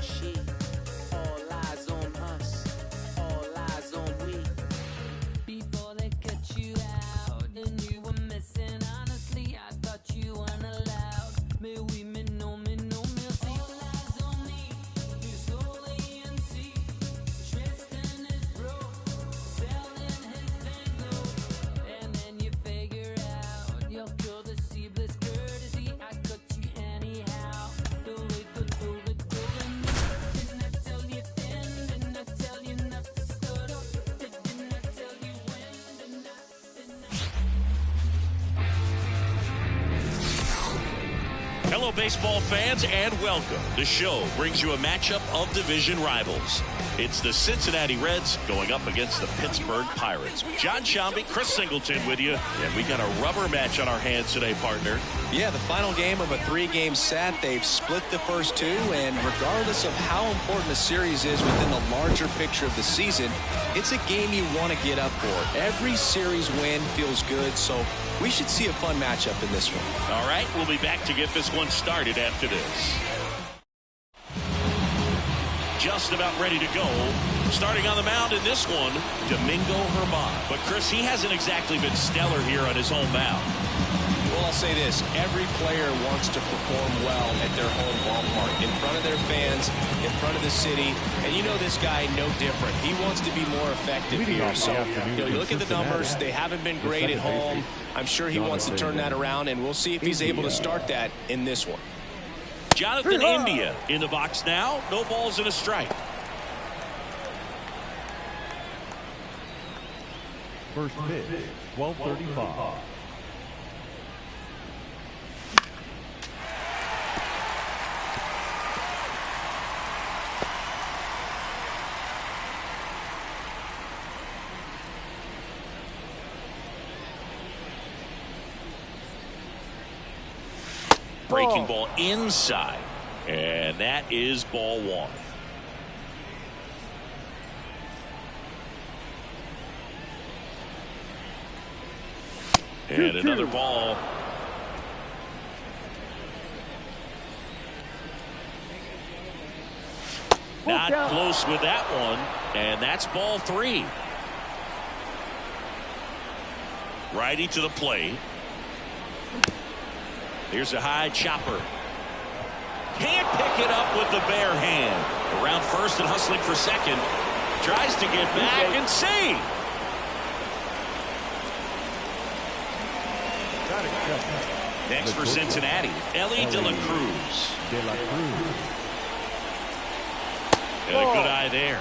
or she. All eyes on us, all eyes on we. Before they cut you out and you were missing, honestly, I thought you weren't allowed. Mais oui, mais non, mais non, mais see. All eyes on me, you slowly and see. Tristan is broke, selling his banknote. And then you figure out you'll kill the seedless courtesy. I cut you anyhow. The way the bullet going. Didn't I tell you then? Didn't I tell you not to stutter? Didn't I tell you when? Didn't I? Hello, baseball fans, and welcome. The show brings you a matchup of division rivals. It's the Cincinnati Reds going up against the Pittsburgh Pirates. John Shambi, Chris Singleton with you, and we got a rubber match on our hands today, partner. Yeah, the final game of a three-game set. They've split the first two, and regardless of how important the series is within the larger picture of the season, it's a game you want to get up for. Every series win feels good, so we should see a fun matchup in this one. All right, we'll be back to get this one started after this. Just about ready to go. Starting on the mound in this one, Domingo Germán. But, Chris, he hasn't exactly been stellar here on his home mound. Well, I'll say this. Every player wants to perform well at their home ballpark, in front of their fans, in front of the city. And you know this guy no different. He wants to be more effective here. So, you look at the numbers. They haven't been great at home. I'm sure he wants to turn that around, and we'll see if he's able to start that in this one. Jonathan India in the box now. No balls and a strike. First pitch, 12:35. Breaking ball inside, and that is ball one. And another ball. Not close with that one, and that's ball three. Righty to the plate. Here's a high chopper. Can't pick it up with the bare hand. Around first and hustling for second. Tries to get back and save. Next for Cincinnati, Ellie De La Cruz. And a good eye there.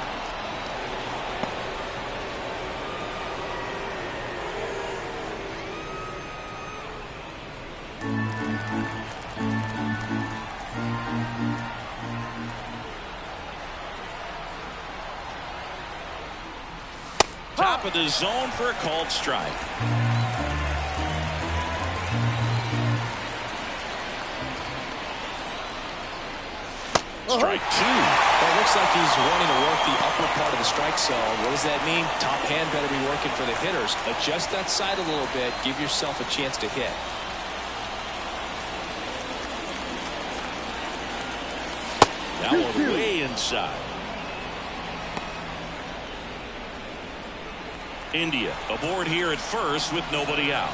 Top of the zone for a called strike. Strike two. Well, it looks like he's wanting to work the upper part of the strike zone. What does that mean? Top hand better be working for the hitters. Adjust that side a little bit. Give yourself a chance to hit. That one way inside. India aboard here at first with nobody out.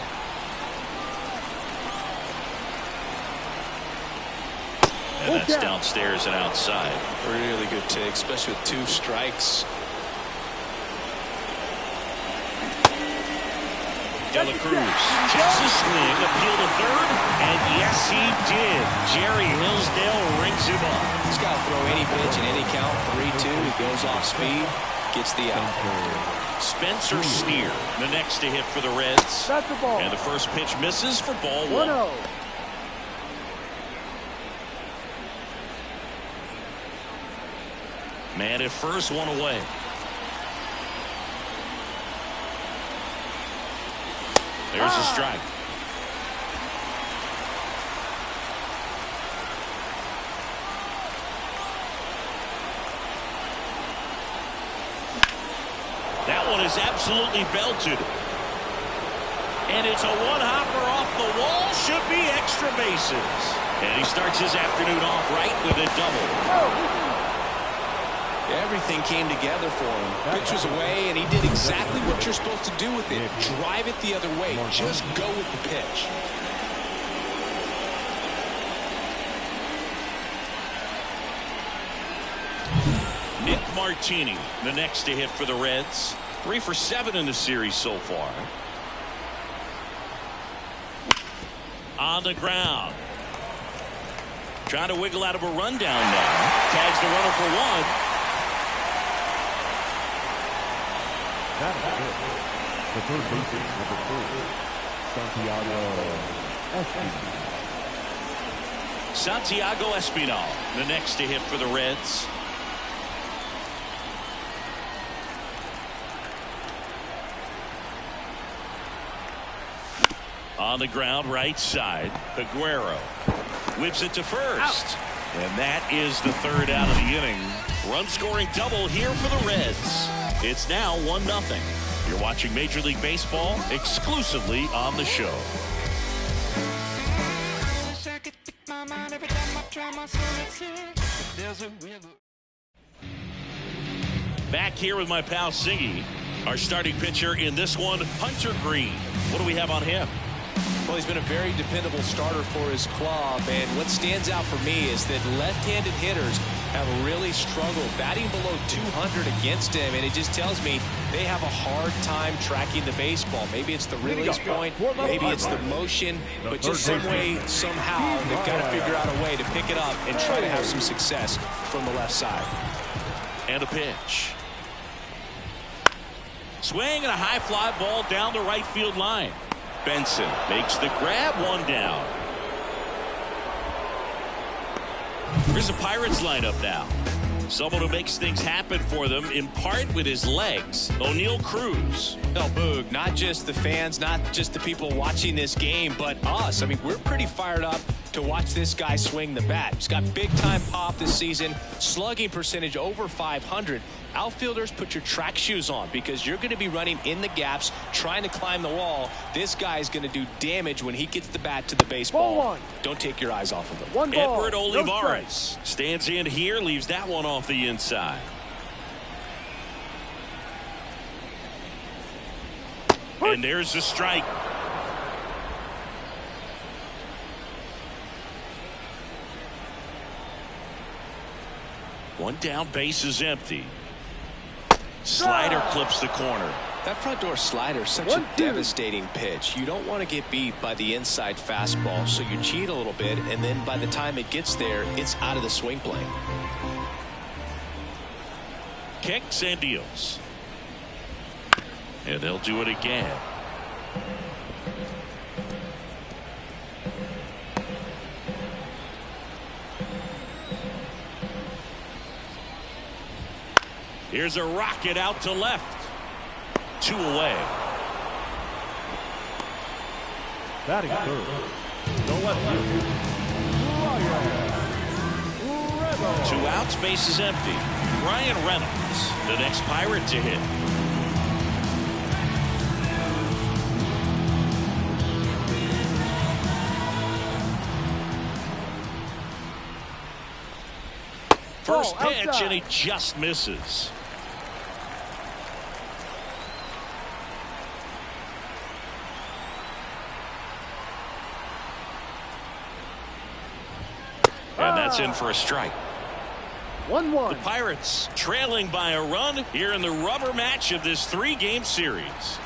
And that's downstairs and outside. Really good take, especially with two strikes. De La Cruz checks his swing, appeal to third, and yes, he did. Jerry Hillsdale rings him up. He's got to throw any pitch in any count. 3-2. He goes off speed, gets the out. Spencer Steer, the next to hit for the Reds. And the first pitch misses for ball one. Man at first, one away. There's a strike. That one is absolutely belted. And it's a one-hopper off the wall. Should be extra bases. And he starts his afternoon off right with a double. everything came together for him. Pitch was away, and he did exactly what you're supposed to do with it. Drive it the other way. Just go with the pitch. Nick Martini, the next to hit for the Reds. 3 for 7 in the series so far. On the ground. Trying to wiggle out of a rundown now. Tags the runner for 1. That is it. The third baseman, number 4, Santiago Espinal. Santiago Espinal, the next to hit for the Reds. On the ground, right side. Aguero whips it to first. And that is the third out of the inning. Run scoring double here for the Reds. It's now 1-0. You're watching Major League Baseball exclusively on the show. Back here with my pal Siggy, our starting pitcher in this one, Hunter Green. What do we have on him? Well, he's been a very dependable starter for his club, and what stands out for me is that left-handed hitters have really struggled batting below 200 against him, and it just tells me they have a hard time tracking the baseball. Maybe it's the release point, maybe it's the motion, but just some way, somehow, they've got to figure out a way to pick it up and try to have some success from the left side. And a pitch. Swing and a high fly ball down the right field line. Benson makes the grab, 1 down. Here's the Pirates lineup now. Someone who makes things happen for them, in part with his legs, O'Neal Cruz. No, Boog, not just the fans, not just the people watching this game, but us. I mean, we're pretty fired up to watch this guy swing the bat. He's got big-time pop this season, slugging percentage over 500. Outfielders, put your track shoes on because you're going to be running in the gaps, trying to climb the wall. This guy is going to do damage when he gets the bat to the baseball. Don't take your eyes off of him. Edward Olivares stands in here, leaves that one off the inside. And there's the strike. One down, base is empty. Slider clips the corner. That front door slider is such a devastating pitch. You don't want to get beat by the inside fastball, so you cheat a little bit, and then by the time it gets there, it's out of the swing plane. Kicks and deals. And they'll do it again. Here's a rocket out to left. 2 away. Batting third, the left fielder, 2 outs, base is empty. Ryan Reynolds, the next Pirate to hit. First pitch, and he just misses. And that's in for a strike. 1-1. The Pirates trailing by a run here in the rubber match of this 3-game series.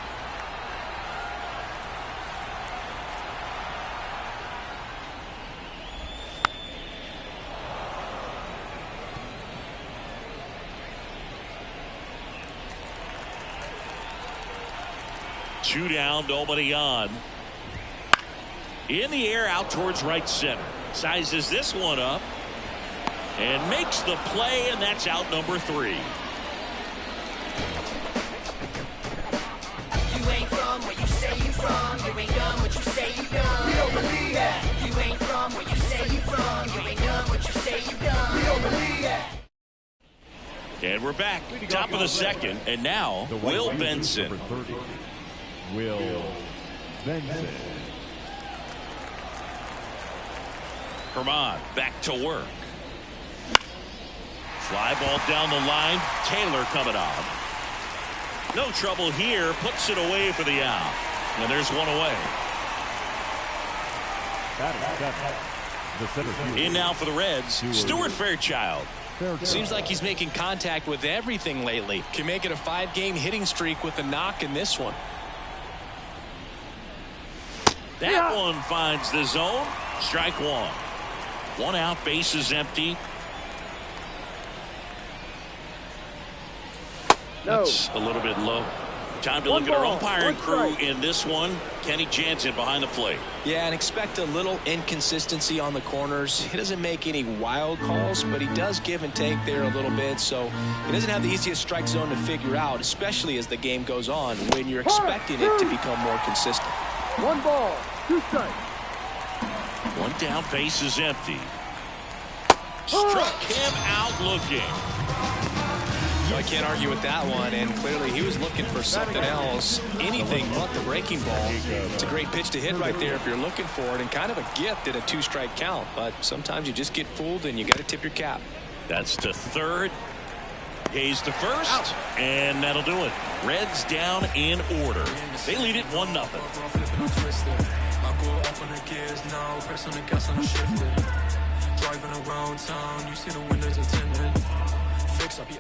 Two down, nobody on. In the air, out towards right center. Sizes this one up and makes the play, and that's out number 3. You ain't from where you say you from. You ain't done what you say you done. We don't believe that. You ain't from where you say you from. You ain't done what you say you done. We don't believe that. And we're back. Top of the second, and now Will Benson. Will Benson. Herman back to work. Fly ball down the line. Taylor coming on. No trouble here. Puts it away for the out. And there's one away. In now for the Reds, Stuart Fairchild. Seems like he's making contact with everything lately. Can make it a 5-game hitting streak with a knock in this one. That one finds the zone. Strike one. One out, bases empty. That's a little bit low. Time to look at our umpiring crew in this one. Kenny Jansen behind the plate. Yeah, and expect a little inconsistency on the corners. He doesn't make any wild calls, but he does give and take there a little bit. So he doesn't have the easiest strike zone to figure out, especially as the game goes on when you're expecting it to become more consistent. 1 ball, 2 strikes. One down, base is empty. Struck him out looking. So I can't argue with that one, and clearly he was looking for something else, anything but the breaking ball. It's a great pitch to hit right there if you're looking for it, and kind of a gift at a 2-strike count, but sometimes you just get fooled and you got to tip your cap. That's to third. Hayes to first, and that'll do it. Reds down in order. They lead it 1-0. Driving around town, you see the windows are tinted. Fix up your.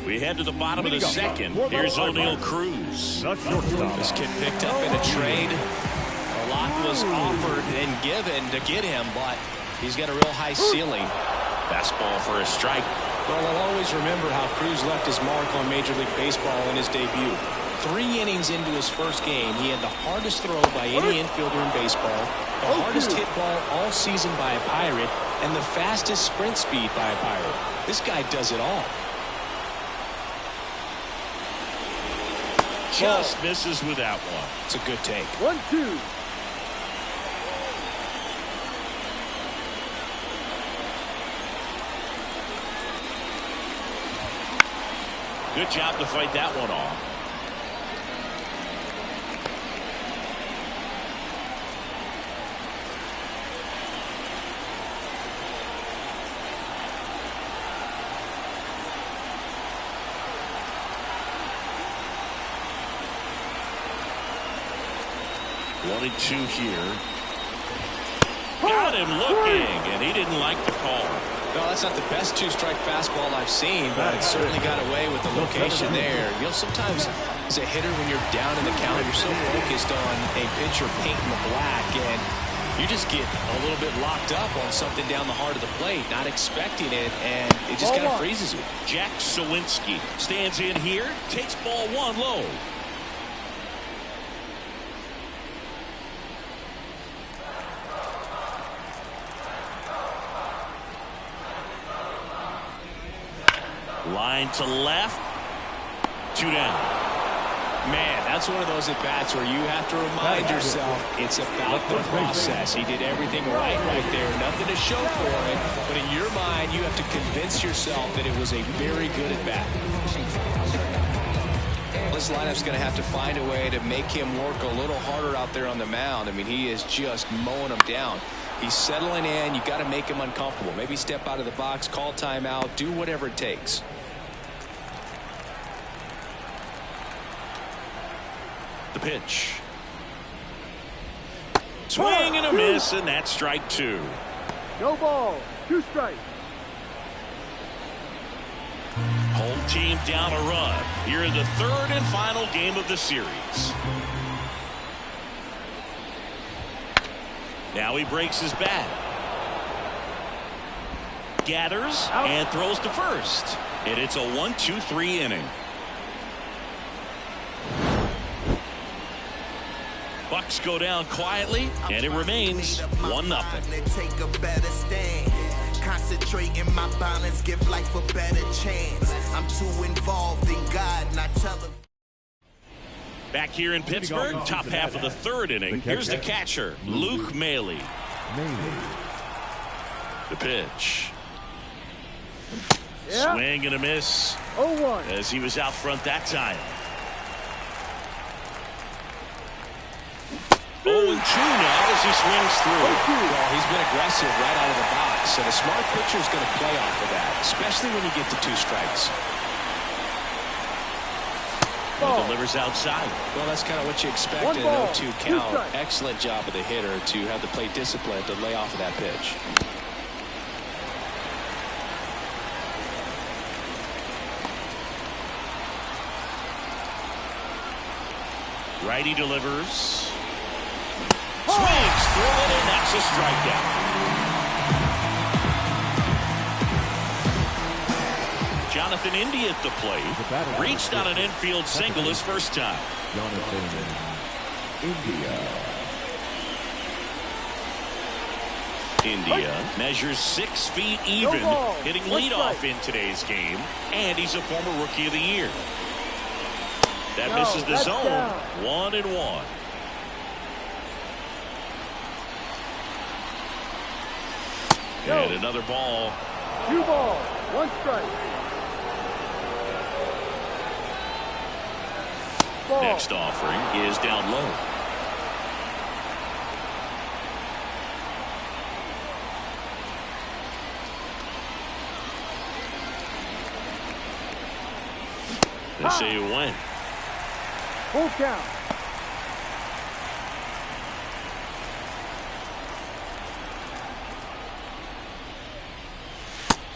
We head to the bottom of the second. Here's O'Neal Cruz. This kid picked up in a trade. A lot was offered and given to get him, but he's got a real high ceiling. Fastball for a strike. Well, I'll always remember how Cruz left his mark on Major League Baseball in his debut. 3 innings into his first game, he had the hardest throw by any infielder in baseball, the hardest hit ball all season by a Pirate, and the fastest sprint speed by a Pirate. This guy does it all. Just misses with that one. It's a good take. 1-2. Good job to fight that one off. One and two here. Got him looking, and he didn't like the call. No, that's not the best 2-strike fastball I've seen, but it certainly got away with the location there. You know, sometimes as a hitter, when you're down in the count, you're so focused on a pitcher painting the black, and you just get a little bit locked up on something down the heart of the plate, not expecting it, and it just kind of freezes you. Jack Sawinski stands in here, takes ball 1 low. Line to left. 2 down. Man, that's one of those at-bats where you have to remind yourself it's about the process. He did everything right there. Nothing to show for it. But in your mind, you have to convince yourself that it was a very good at-bat. This lineup's going to have to find a way to make him work a little harder out there on the mound. I mean, he is just mowing them down. He's settling in. You got to make him uncomfortable. Maybe step out of the box, call timeout, do whatever it takes. The pitch. Swing and a miss, and that's strike 2. No ball, 2 strikes. Home team down a run here in the 3rd and final game of the series. Now he breaks his bat. Gathers and throws to first. And it's a 1-2-3 inning. Bucks go down quietly, and it remains 1-0. Concentrating my balance, give life a better chance. I'm too involved in God, not telling. Back here in Pittsburgh, top half of the 3rd inning. Here's the catcher, Luke Maley. The pitch. Swing and a miss. 0-1. As he was out front that time. 0-2 now as he swings through. Well, he's been aggressive right out of the box, and a smart pitcher is going to play off of that, especially when you get to 2 strikes. He delivers outside. Well, that's kind of what you expect in an 0-2 count. Excellent job of the hitter to have the plate discipline to lay off of that pitch. Righty delivers. Swings through it, and that's a strikeout. Jonathan India at the plate. Reached on an infield single his first time. Jonathan India measures 6 feet even, hitting leadoff in today's game, and he's a former Rookie of the Year. That misses the zone. 1-1. And another ball. 2 balls, 1 strike. Ball. Next offering is down low. They say you win. Full count.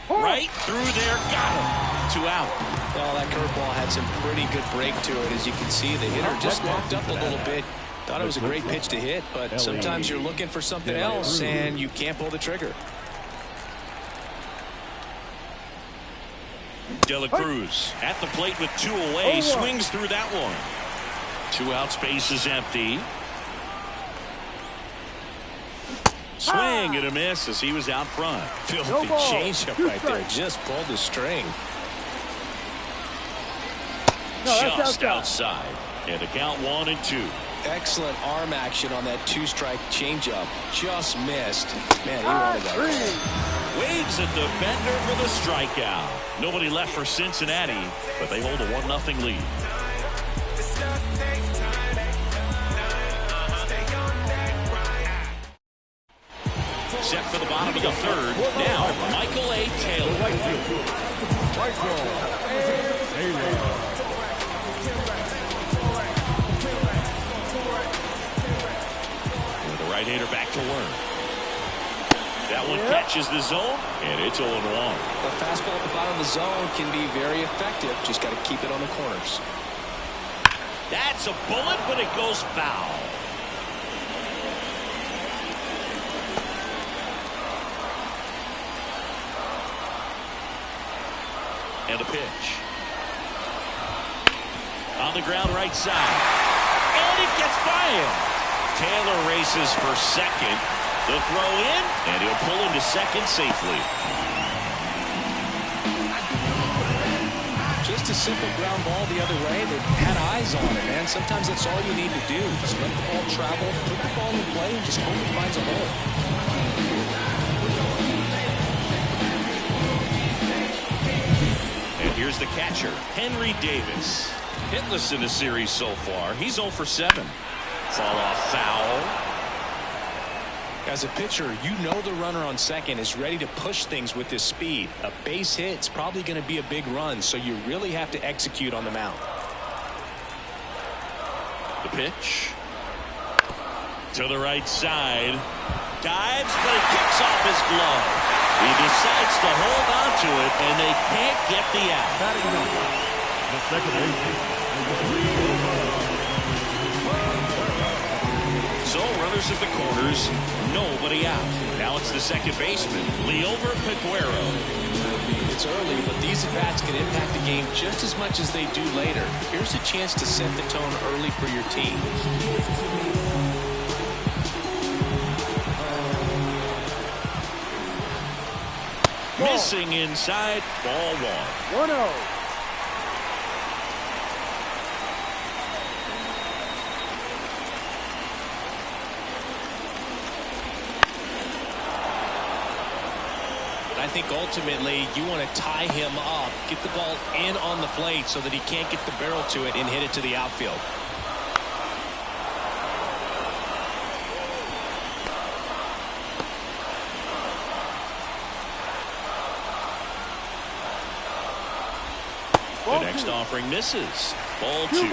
Right through there, got him. 2 out. Well, that curveball had some pretty good break to it. As you can see, the hitter just walked up a little bit. Thought it was a great pitch to hit, but sometimes you're looking for something else, and you can't pull the trigger. De La Cruz at the plate with 2 away. Swings through that one. 2 out, space is empty. Swing and a miss as he was out front. Filthy changeup right there. Just pulled the string. Just outside. And the count 1-2. Excellent arm action on that 2-strike changeup. Just missed. Man, he wanted that. Waves at the bender for the strikeout. Nobody left for Cincinnati, but they hold a 1-0 lead. Set for the bottom of the 3rd. Now, Michael A. Taylor. The right-hander back to work. That one catches the zone, and it's 0-1. The fastball at the bottom of the zone can be very effective. Just got to keep it on the corners. That's a bullet, but it goes foul. And a pitch. On the ground right side. And it gets by him. Taylor races for second. The throw in, and he'll pull into second safely. Just a simple ground ball the other way. They had eyes on it, man. Sometimes that's all you need to do. Just let the ball travel, put the ball in play, and just hope it finds a hole. Here's the catcher, Henry Davis. Hitless in the series so far. He's 0 for 7. Fall off foul. As a pitcher, you know the runner on second is ready to push things with his speed. A base hit's probably going to be a big run, so you really have to execute on the mound. The pitch. To the right side. Dives, but it kicks off his glove. He decides to hold on to it, and they can't get the out. The second baseman. So runners at the corners, nobody out. Now it's the second baseman, Liover Peguero. It's early, but these at-bats can impact the game just as much as they do later. Here's a chance to set the tone early for your team. Missing inside, ball 1. 1-0. I think ultimately you want to tie him up, get the ball in on the plate so that he can't get the barrel to it and hit it to the outfield. The next offering misses. Ball 2.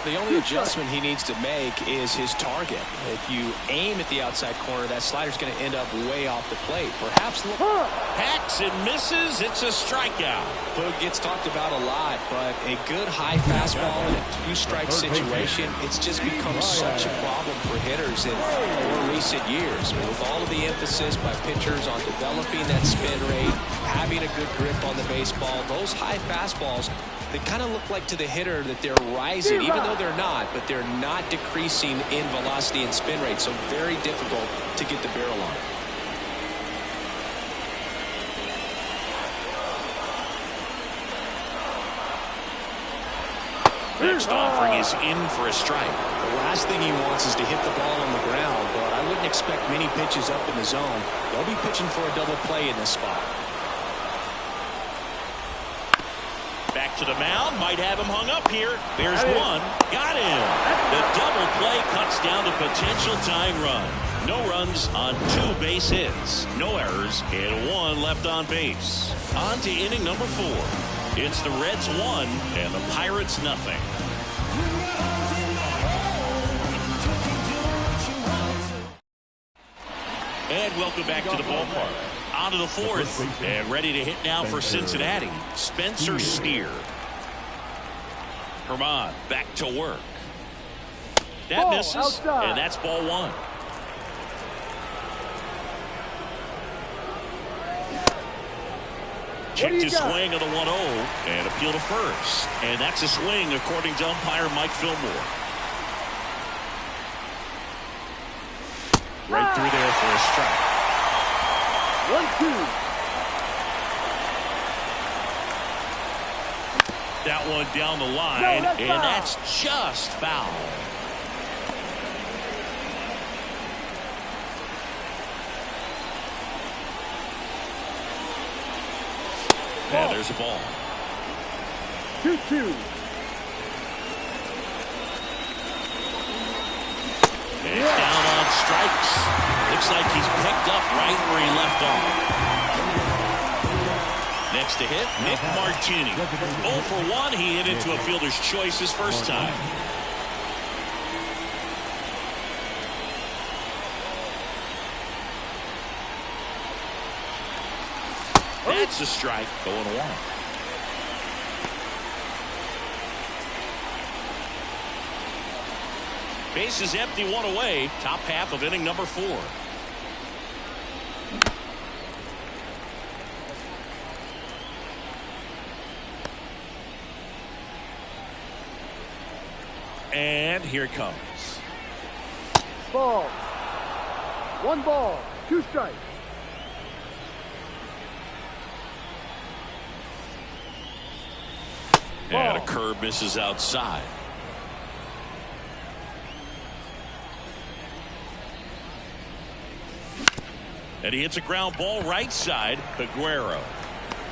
The only adjustment he needs to make is his target. If you aim at the outside corner, that slider's going to end up way off the plate. Perhaps look. Hacks and misses. It's a strikeout. Boog gets talked about a lot, but a good high fastball in a two-strike situation, it's just become such a problem for hitters in more recent years. With all of the emphasis by pitchers on developing that spin rate, having a good grip on the baseball, those high fastballs, they kind of look like to the hitter that they're rising, even though they're not, but they're not decreasing in velocity and spin rate, so very difficult to get the barrel on. Next offering is in for a strike. The last thing he wants is to hit the ball on the ground, but I wouldn't expect many pitches up in the zone. They'll be pitching for a double play in this spot. Back to the mound. Might have him hung up here. There's one. Got him. The double play cuts down the potential tying run. No runs on 2 base hits. No errors and 1 left on base. On to inning number 4. It's the Reds 1 and the Pirates nothing. And welcome back to the ballpark. On to the 4th, and ready to hit now for Cincinnati, Spencer Steer. Herman back to work. That misses, and that's ball 1. Checked his swing of the 1-0 and appeal to first. And that's a swing according to umpire Mike Fillmore. Right through there for a strike. 1-2. That one down the line, and that's just foul. And there's a ball. 2-2. And it's down on strikes. Looks like he's picked up right where he left off. Next to hit, Nick Martini. 0 for 1. He hit into a fielder's choice his first time. That's a strike. 0-1. Base is empty, 1 away. Top half of inning number 4. And here it comes. Ball. 1 ball. 2 strikes. And a curve misses outside. And he hits a ground ball right side. Peguero.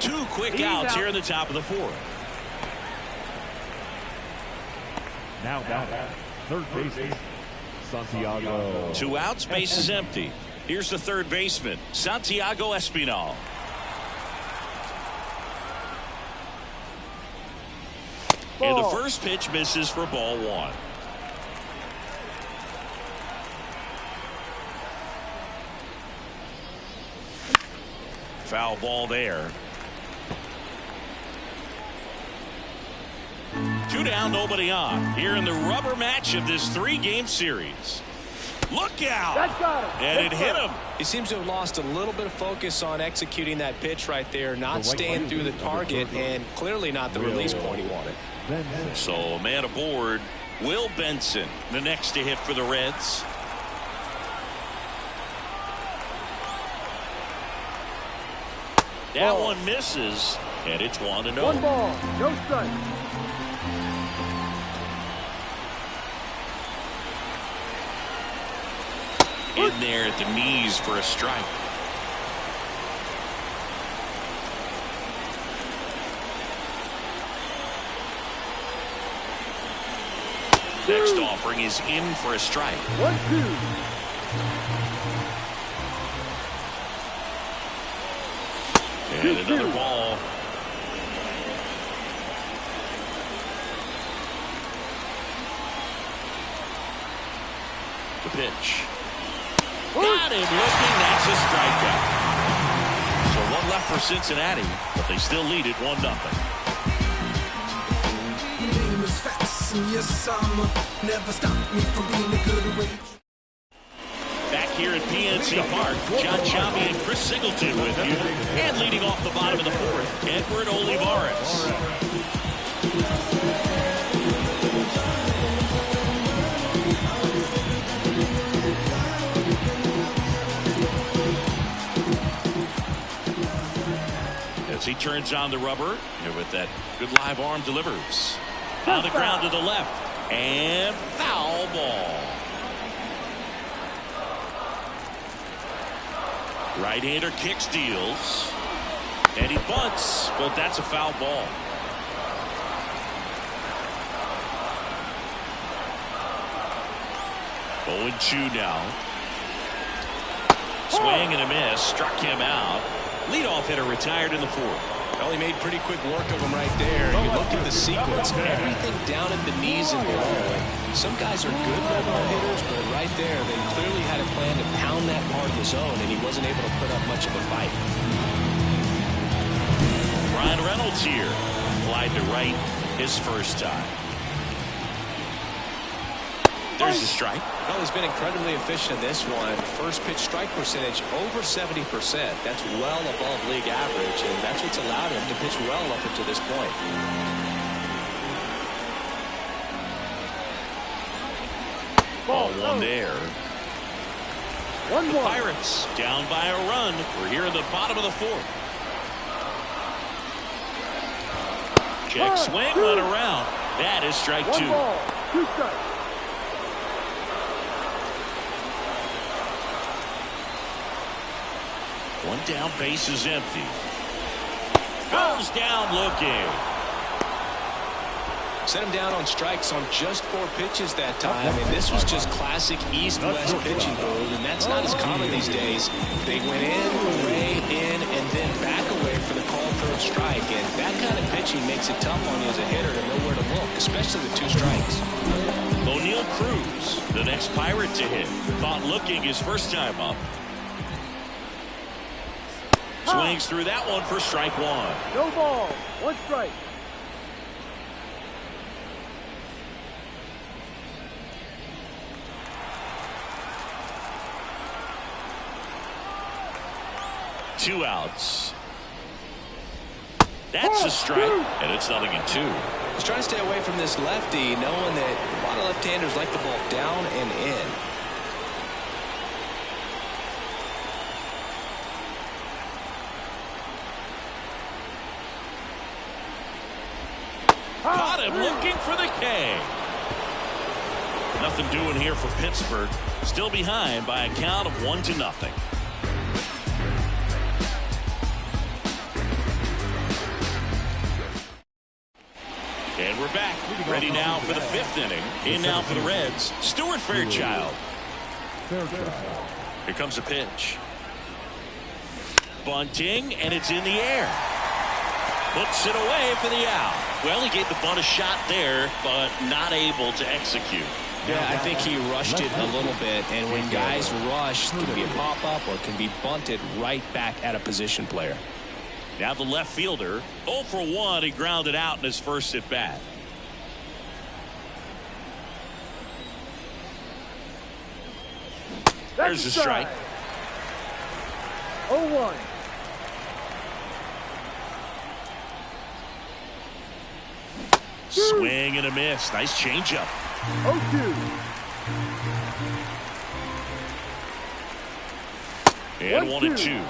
2 quick outs here in the top of the 4th. Now batting, third baseman, Santiago. 2 outs, base is empty. Here's the third baseman, Santiago Espinal. And the first pitch misses for ball 1. Foul ball there. 2 down, nobody on. Here in the rubber match of this 3-game series. Look out! That got him. And it hit him. He seems to have lost a little bit of focus on executing that pitch right there, not staying through the target, and clearly not the release point he wanted. So a man aboard, Will Benson, the next to hit for the Reds. That one misses, and it's 1-0. 1 ball, no strike. In there at the knees for a strike. Next offering is in for a strike. 1-2. And another ball. The pitch. Got him looking. That's a strikeout. So one left for Cincinnati, but they still lead it 1-0. Back here at PNC Park, John Ciambi and Chris Singleton with you. And leading off the bottom of the fourth, Edward Olivares. As he turns on the rubber, and with that good live arm delivers. On the ground to the left, and foul ball. Right-hander kick steals, and he bunts, but that's a foul ball. Oh, 0-2 now. Swing and a miss, struck him out. Leadoff hitter retired in the fourth. Well, he made pretty quick work of him right there. You look at the sequence, everything down at the knees and below. Some guys are good no-ball hitters, but right there, they clearly had a plan to pound that part of the zone, and he wasn't able to put up much of a fight. Ryan Reynolds here. Flied to right his first time. There's a strike. Well, he's been incredibly efficient in this one. First pitch strike percentage over 70%. That's well above league average, and that's what's allowed him to pitch well up until this point. Ball one there. 1-1. Pirates down by a run. We're here in the bottom of the fourth. Check swing, went around. That is strike 2. 1 ball, 2 strikes. One down, base is empty. Goes down looking. Set him down on strikes on just 4 pitches that time, and this was just classic East-West pitching move, and that's not as common these days. They went in, away, in, and then back away for the call for a strike, and that kind of pitching makes it tough on you as a hitter to know where to look, especially with 2 strikes. O'Neal Cruz, the next Pirate to hit. Caught looking his first time up. Swings through that one for strike 1. No ball, 1 strike. Two outs. That's a strike, and it's 0-2. He's trying to stay away from this lefty, knowing that a lot of left-handers like the ball down and in. Caught him looking for the K. Nothing doing here for Pittsburgh. Still behind by a count of 1-0. And we're back. Ready now for the 5th inning. In now for the Reds, Stuart Fairchild. Here comes a pitch. Bunting, and it's in the air. Puts it away for the out. Well, he gave the bunt a shot there, but not able to execute. Yeah, I think he rushed it a little bit, and when guys rush, it can be a pop-up or it can be bunted right back at a position player. Now the left fielder, 0 for 1, he grounded out in his first at bat. There's a strike. 0-1. Swing and a miss. Nice changeup. 0-2. And 1-2.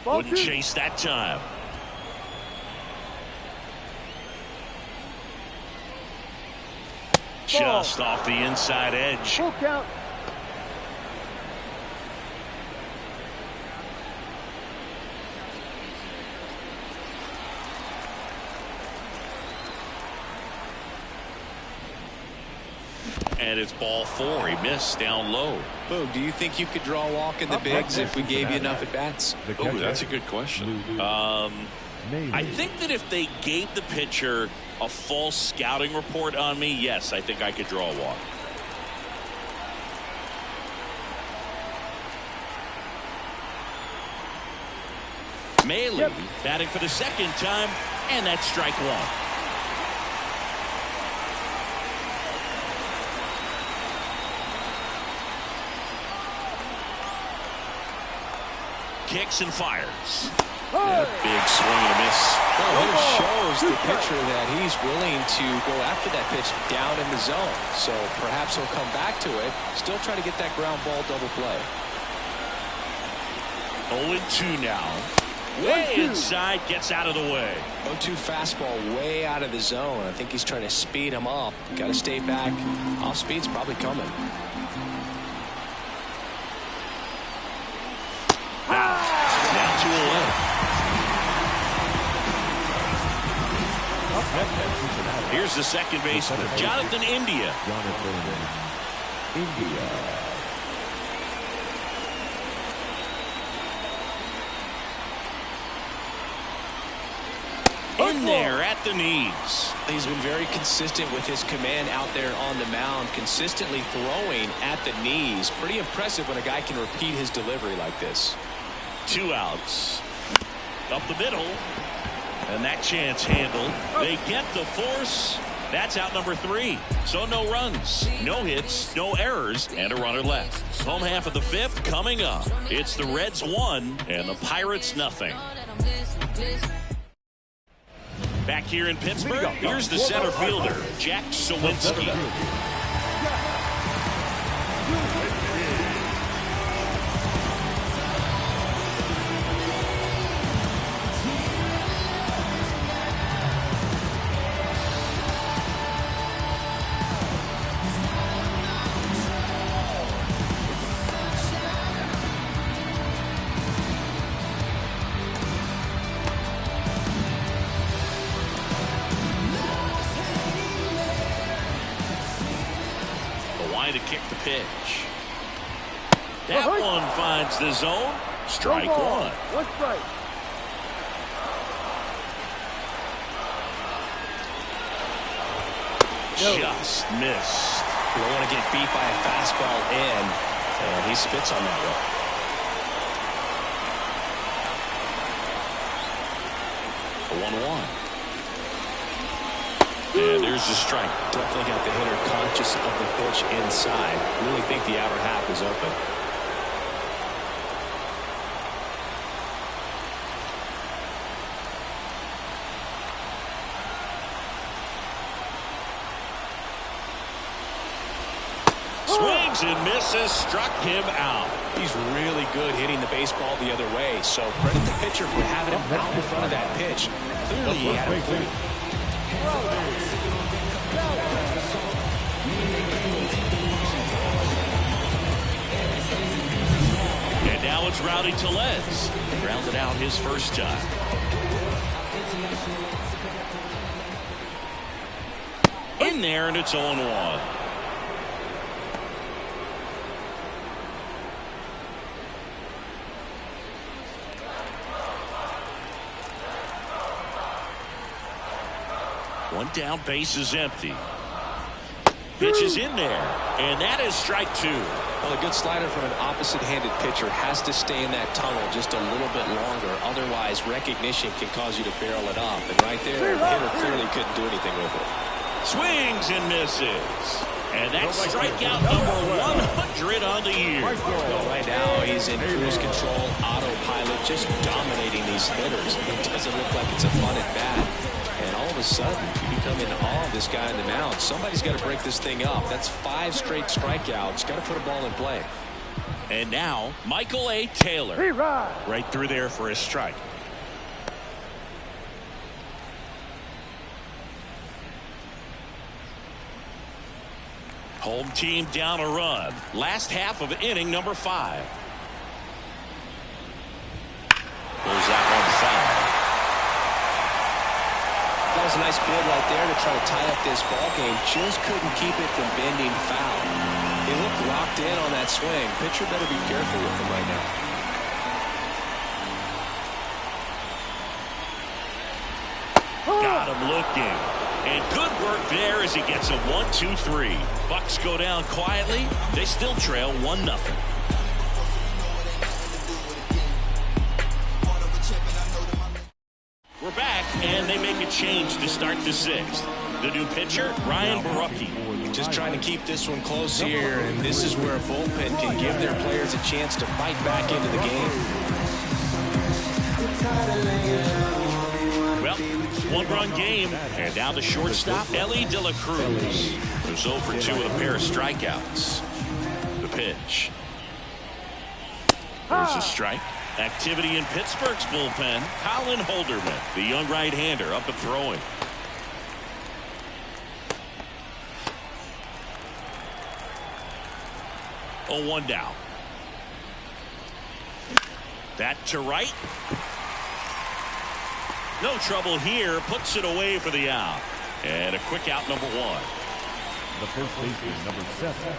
Wouldn't chase that time. Just off the inside edge. Full count. And it's ball 4. He missed down low. Boog, do you think you could draw a walk in the bigs if we gave you enough at-bats? Oh, that's a good question. I think that if they gave the pitcher a false scouting report on me, yes, I think I could draw a walk. Maley batting for the second time, and that's strike 1. Kicks and fires. Big swing and a miss. Well, it shows the pitcher that he's willing to go after that pitch down in the zone. So perhaps he'll come back to it. Still trying to get that ground ball double play. 0-2 now. Way inside, gets out of the way. 0-2 fastball way out of the zone. I think he's trying to speed him up. Got to stay back. Off speed's probably coming. Now 2-0. Here's the second baseman, Jonathan India. In there at the knees. He's been very consistent with his command out there on the mound, consistently throwing at the knees. Pretty impressive when a guy can repeat his delivery like this. 2 outs. Up the middle. And that chance handled. They get the force. That's out number 3. So no runs, no hits, no errors, and a runner left. Home half of the 5th coming up. It's the Reds 1 and the Pirates nothing. Back here in Pittsburgh, here's the center fielder, Jack Sawinski. To kick the pitch. That one finds the zone. Strike 1. 1 strike. Just missed. You don't want to get beat by a fastball in, and he spits on that one. 1-1. And there's the strike. Definitely got the hitter conscious of the pitch inside. Really think the outer half is open. Swings and misses. Struck him out. He's really good hitting the baseball the other way. So credit the pitcher for having him out in front of that pitch. Clearly he had a point. And now it's Rowdy Tellez. Grounded out his first time. In there, and it's 0-1. One down, base is empty. Pitch is in there, and that is strike 2. Well, a good slider from an opposite-handed pitcher has to stay in that tunnel just a little bit longer. Otherwise, recognition can cause you to barrel it up. And right there, the hitter clearly couldn't do anything with it. Swings and misses. And that's strikeout number 100 on the year. Well, right now, he's in cruise control, autopilot, just dominating these hitters. It doesn't look like it's a fun at bat. And all of a sudden, you become in awe of this guy on the mound. Somebody's got to break this thing up. That's 5 straight strikeouts. Got to put a ball in play. And now, Michael A. Taylor. Right through there for a strike. Home team down a run. Last half of inning number 5. Goes that one foul. That was was a nice bid right there to try to tie up this ball game. Just couldn't keep it from bending foul. He looked locked in on that swing. Pitcher better be careful with him right now. Got him looking. And good work there as he gets a 1-2-3. Bucks go down quietly. They still trail 1-0. We're back, and they make a change to start the sixth. The new pitcher, Ryan Barucki. Just trying to keep this one close here, and this is where a bullpen can give their players a chance to fight back into the game. Well, one-run game, and now the shortstop, Ellie De La Cruz, who's 0 for 2 with a pair of strikeouts. The pitch. There's a strike. Activity in Pittsburgh's bullpen. Colin Holderman, the young right-hander, up and throwing. Oh, 1 down. That to right. No trouble here. Puts it away for the out. And a quick out, number 1. The first baseman, number 7.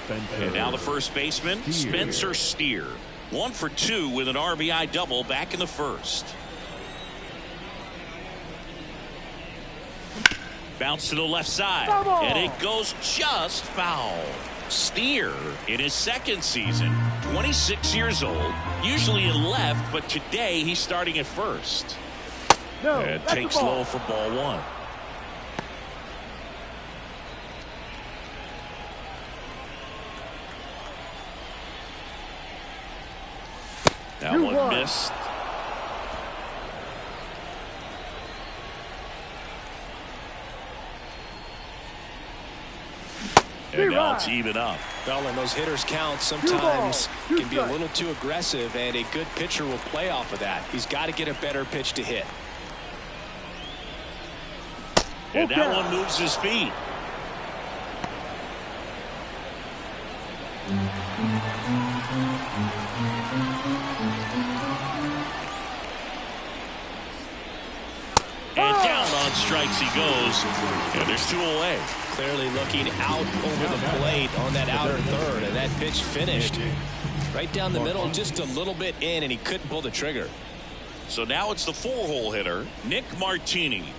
Spencer. And now the first baseman, Spencer Steer. 1 for 2 with an RBI double back in the first. Bounce to the left side. And it goes just foul. Steer in his second season, 26 years old, usually in left, but today he's starting at first. And takes low for ball 1. That one missed. And now it's even up. Well, and those hitters count sometimes can be a little too aggressive, and a good pitcher will play off of that. He's got to get a better pitch to hit. And that one moves his feet. And down on strikes he goes. And there's 2 away. Clearly looking out over the plate on that outer third, and that pitch finished right down the middle, just a little bit in, and he couldn't pull the trigger. So now it's the 4-hole hitter, Nick Martini.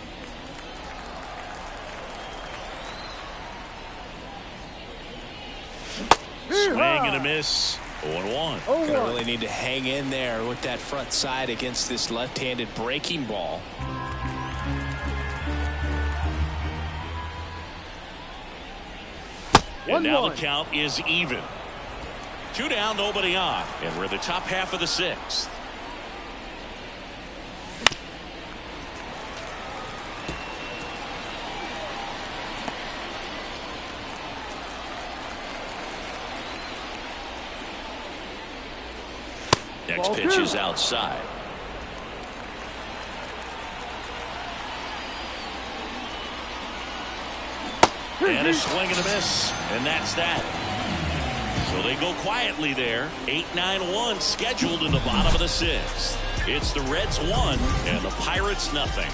Swing and a miss. 0-1. Gonna really need to hang in there with that front side against this left-handed breaking ball. And now the count is even. 2 down, nobody on. And we're in the top half of the 6th. Next pitch is outside. And a swing and a miss. And that's that. So they go quietly there. 8-9-1 scheduled in the bottom of the 6th. It's the Reds 1 and the Pirates nothing.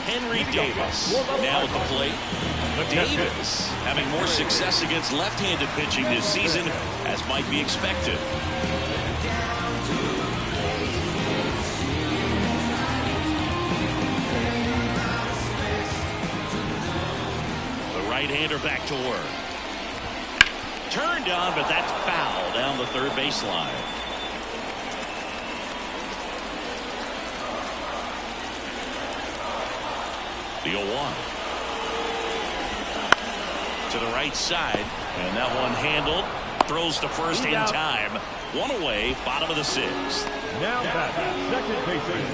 Henry Davis now at the plate. Davis having more success against left-handed pitching this season, as might be expected. The right-hander back to work. Turned on, but that's foul down the third baseline. The 0-1. To the right side, and that one handled. Throws to first in time. 1 away, bottom of the 6th. Now back, second baseman.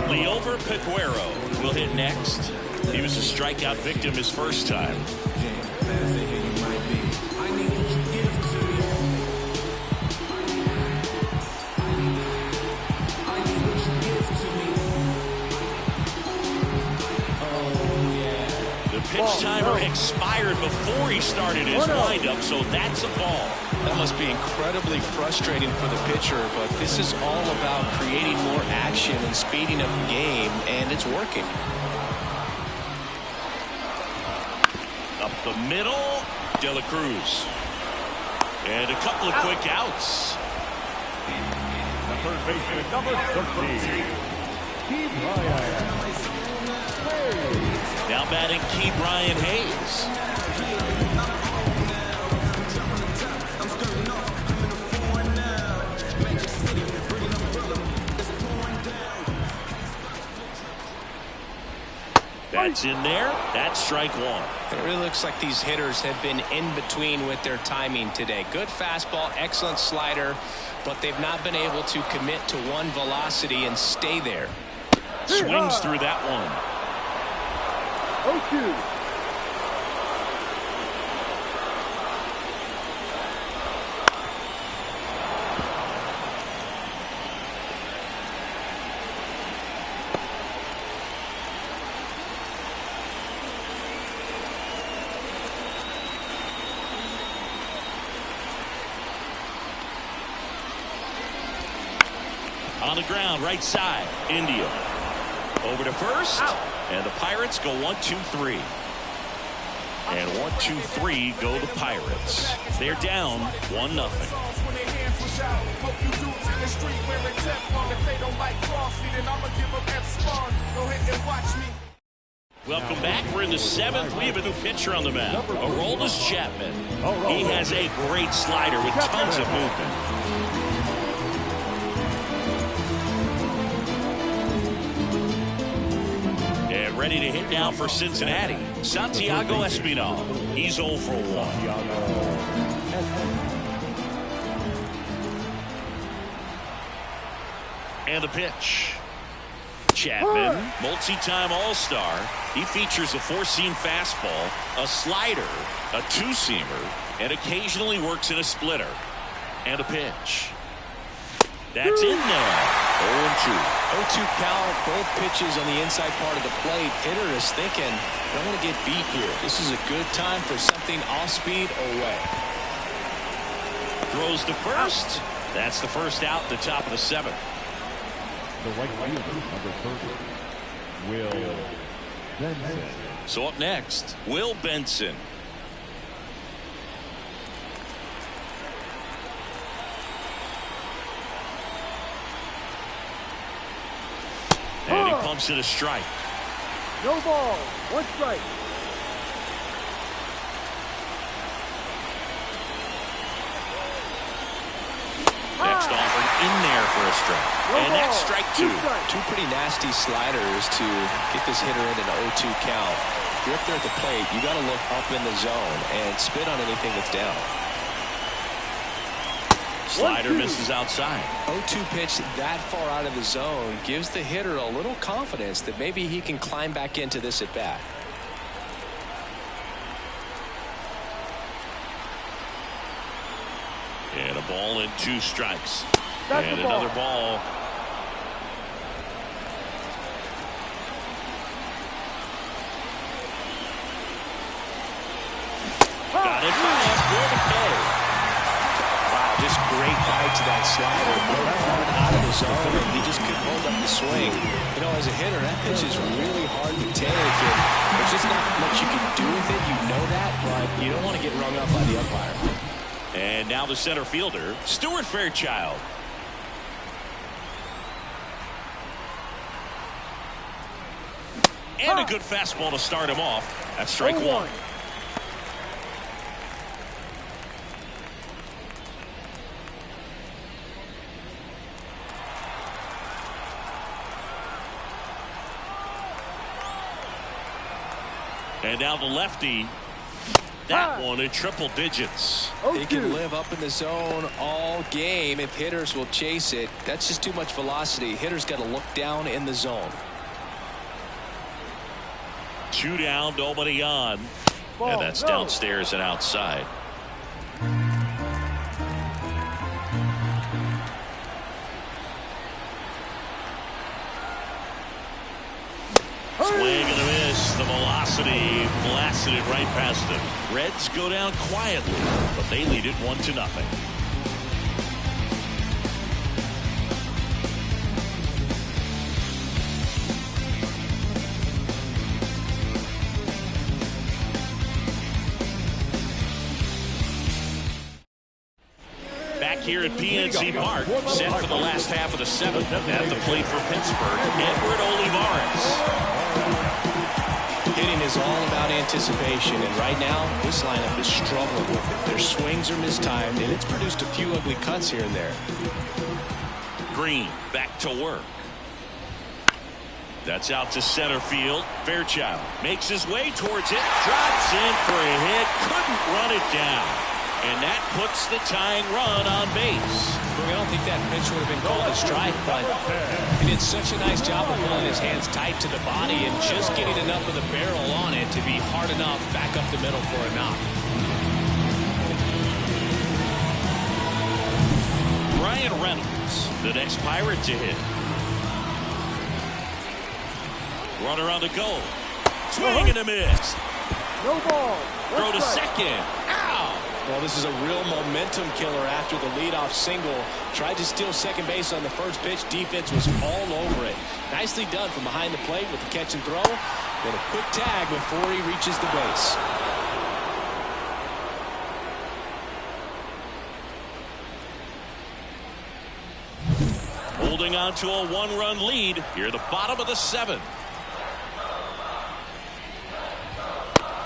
Liover Peguero will hit next. He was a strikeout victim his first time. The pitch timer expired before he started his windup, so that's a ball. That must be incredibly frustrating for the pitcher, but this is all about creating more action and speeding up the game, and it's working. Up the middle, De La Cruz. And a couple of quick outs. The third baseman, number 13. Key Brian. Now batting Key Brian Hayes. That's in there. That's strike one. It really looks like these hitters have been in between with their timing today. Good fastball, excellent slider, but they've not been able to commit to one velocity and stay there. Swings through that one. 0-2. On the ground, right side, India. Over to first, and the Pirates go 1-2-3. And 1-2-3 go the Pirates. They're down 1-0. Welcome back. We're in the seventh. We have a new pitcher on the mound, Aroldis Chapman. He has a great slider with tons of movement. And ready to hit now for Cincinnati, Santiago Espinal. He's 0 for 1. And the pitch. Chapman, multi-time All-Star. He features a four-seam fastball, a slider, a two-seamer, and occasionally works in a splitter. And a pitch. That's in there. 0-2. 0-2 count, both pitches on the inside part of the plate. Hitter is thinking, I don't want to get beat here. This is a good time for something off speed or away. Throws to first. That's the first out, the top of the seventh. The right fielder, number 30, Will Benson. So up next, Will Benson. And he pumps it a strike. No ball. 1 strike. Next offered in there for a strike. And that's strike 2. Two pretty nasty sliders to get this hitter in an 0-2 count. If you're up there at the plate, you got to look up in the zone and spit on anything that's down. Slider misses outside. 0-2 pitch that far out of the zone gives the hitter a little confidence that maybe he can climb back into this at bat. And a ball and 2 strikes. And another ball. Got it by for the play. Wow, just great bite to that slider. Out of the zone, and he just couldn't hold up the swing. You know, as a hitter, that pitch is really hard to take, and there's just not much you can do with it. You know that, but you don't want to get rung up by the umpire. And now the center fielder, Stuart Fairchild. And a good fastball to start him off. That's strike 1. And now the lefty. That one in triple digits. They can live up in the zone all game if hitters will chase it. That's just too much velocity. Hitters got to look down in the zone. 2 down, nobody on. And that's downstairs and outside. Swing and a miss. The velocity blasted it right past him. Reds go down quietly, but they lead it 1-0. Here at PNC Park, set for the last half of the seventh. At the plate for Pittsburgh, Edward Olivares. Hitting is all about anticipation, and right now, this lineup is struggling with it. Their swings are mistimed, and it's produced a few ugly cuts here and there. Green back to work. That's out to center field. Fairchild makes his way towards it, drops in for a hit, couldn't run it down. And that puts the tying run on base. I don't think that pitch would have been called a strike, but he did such a nice job of holding his hands tight to the body and just getting enough of the barrel on it to be hard enough back up the middle for a knock. Ryan Reynolds, the next Pirate to hit. Runner on the go. Swing and a miss. No ball. Throw to second. Ow! Well, this is a real momentum killer after the leadoff single. Tried to steal second base on the first pitch. Defense was all over it. Nicely done from behind the plate with the catch and throw. Then a quick tag before he reaches the base. Holding on to a one-run lead here at the bottom of the seventh.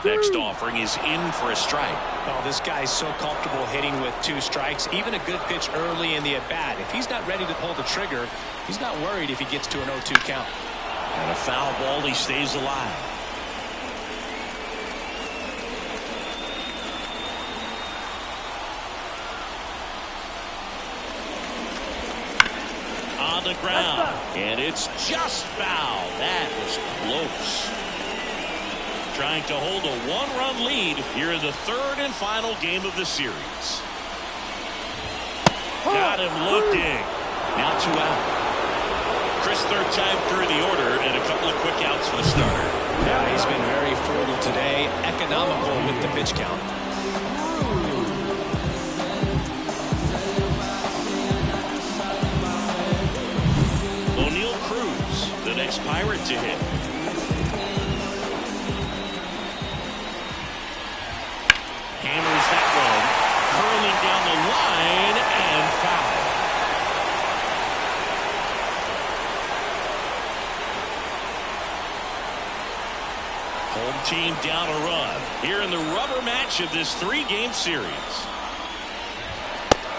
Next offering is in for a strike. Oh, this guy's so comfortable hitting with 2 strikes. Even a good pitch early in the at-bat. If he's not ready to pull the trigger, he's not worried if he gets to an 0-2 count. And a foul ball, he stays alive. On the ground. And it's just foul. That was close. Trying to hold a one-run lead here in the third and final game of the series. Got him looking. Now 2 out. Chris, third time through the order and a couple of quick outs for the starter. Yeah, he's been very frugal today. Economical with the pitch count. O'Neal Cruz, the next Pirate to hit. Hammers that one, curling down the line and foul. Home team down a run here in the rubber match of this 3-game series.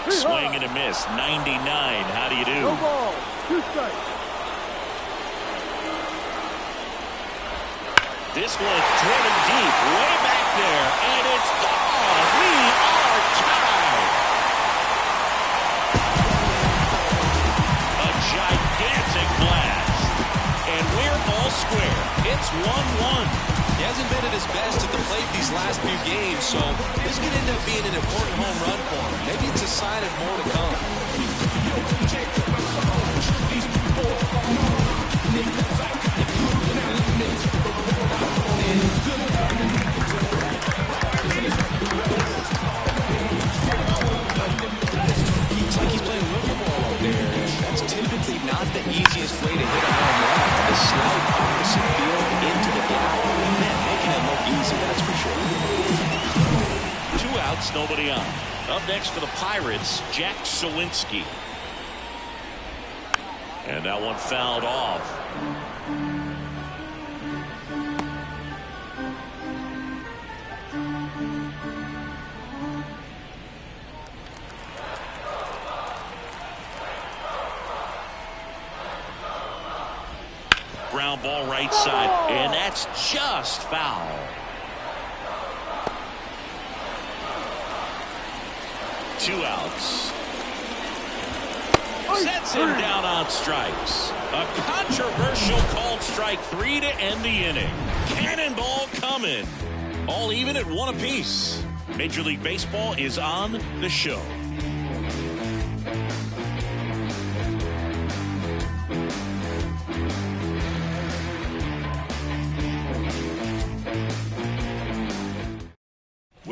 Swing and a miss, 99. How do you do? No ball. 2 strikes. This one driven deep, way back there, and it's gone. We are tied. A gigantic blast, and we're all square. It's 1-1. He hasn't been at his best at the plate these last few games, so this could end up being an important home run for him. Maybe it's a sign of more to come. Looks like he's playing wiffle-ball up there. That's typically not the easiest way to hit a home run. The slight opposite field into the block. Man, making it look easy, that's for sure. 2 outs, nobody on. Up next for the Pirates, Jack Sawinski. And that one fouled off. Ground ball right side, and that's just foul. 2 outs. Sets him down on strikes. A controversial called strike 3 to end the inning. Cannonball coming. All even at 1 apiece. Major League Baseball is on the show.